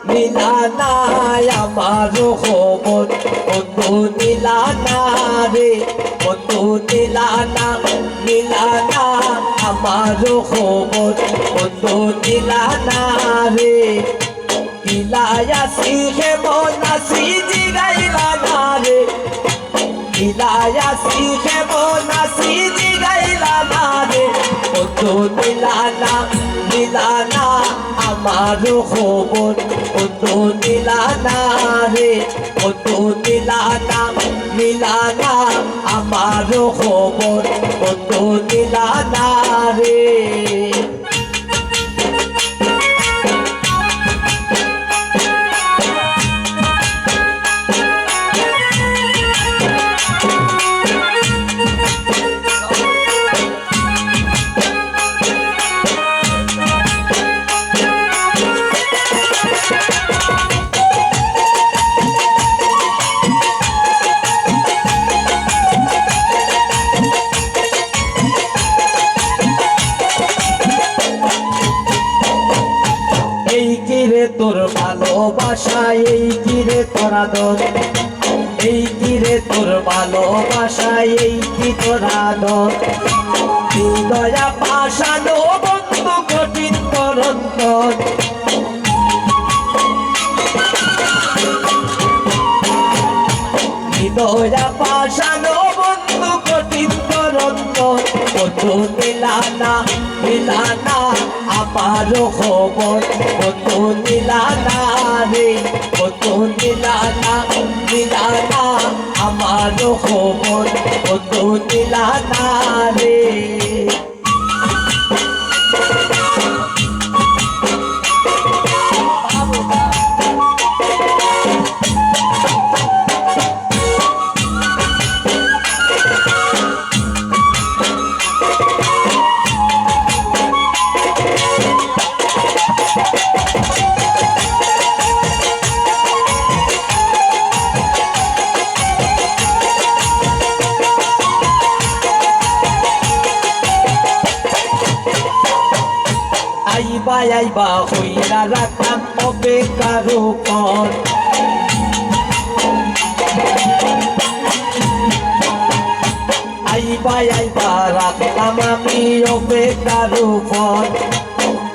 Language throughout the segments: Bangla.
মিলানা আমার খবর বন্ধু মিলানা রে বন্ধু মিলানা মিলানা আমার খবর বন্ধু মিলানা রে কিলায়া শিখে মনাসি জিগাইলা না রে কিলায়া শিখে মনাসি জিগাইলা না রে বন্ধু মিলানা মিলানা আমার খবর বন্ধু মিলানা রে বন্ধু মিলানা মিলানা আমার খবর বন্ধু মিলানা রে তোর ভালোবাসা এই কিরে তোর আদর এই কিরে তোর ভালোবাসা এই কি তোর আদর হৃদয়া পাশানো বন্ধু কঠিন তোর অন্তর হৃদয়া পাশানো বন্ধু কঠিন তোর অন্তর বন্ধু মিলানা মিলানা আমার খবর বন্ধু মিলানা রে বন্ধু মিলানা মিলানা আমার খবর বন্ধু মিলানা রে আইবা আইবা হইরা রাখলাম অপেক্ষার উপর আইবা আইবা রাখলাম আমি অপেক্ষার উপর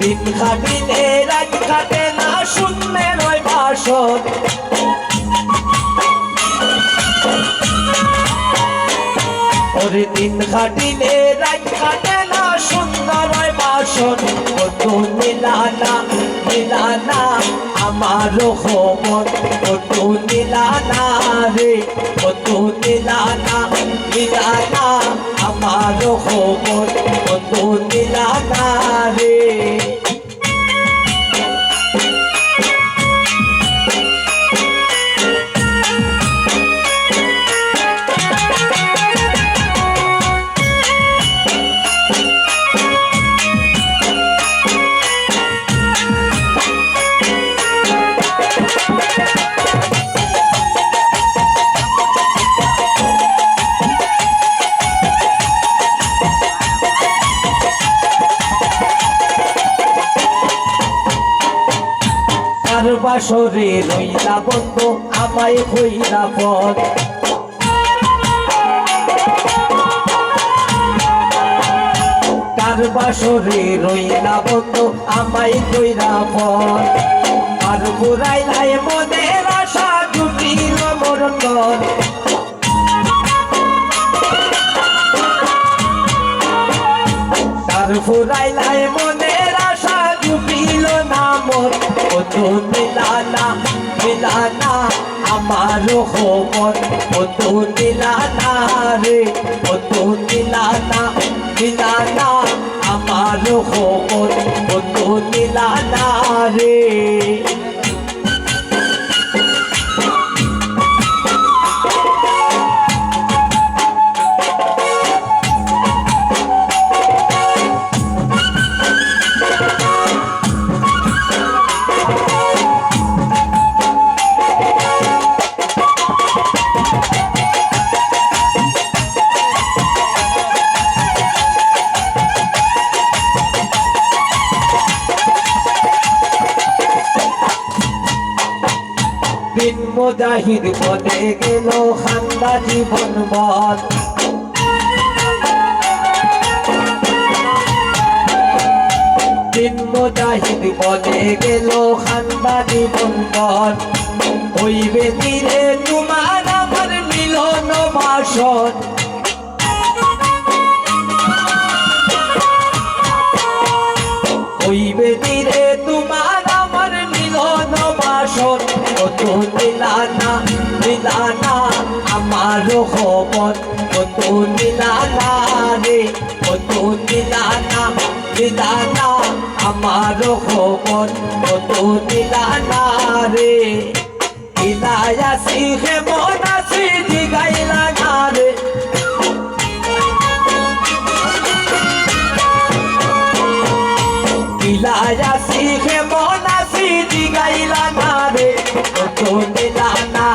দিন খাটিলে রাত খাটে না শুনলে নয় ভাষণ ওরে দিন খাটিলে রাত খাটে না সুন্দর ভাষণ বন্ধু মিলানা মিলানা আমার খবর বন্ধু মিলানা রে বন্ধু মিলানা মিলানা আমার খবর বন্ধু মিলানা রে বাসরে রইলা বন্ধু আমায় হইলা পথ কার বাসরে রইলা বন্ধু আমায় হইলা পথ আর বুড়াইলাই মনের আশা জুটিল মোর তন কার ফুরাইলাই মনের আশা জুটিল না মোর বন্ধু মিলানা মিলানা আমার খবর বন্ধু মিলানা রে বন্ধু মিলানা মিলানা আমার খবর বন্ধু মিলানা রে দিন মুজাহিদ বলে গেল খান্দা জীবন বল দিন মুজাহিদ বলে গেল খান্দা জীবন বল হইবে ধীরে তোমার আমার মিলন বাসন হইবে ধীরে তোমার আমার মিলন বাসন কত দিলানা দিলানা আমার খবর কত দিলানা রে কত দিলানা দিলানা আমার খবর কত দিলানা রে ইলায়া শিখে মনাসি দিগাইলা না রে ইলায়া শিখে মনাসি দিগাইলা না রে কত দিলানা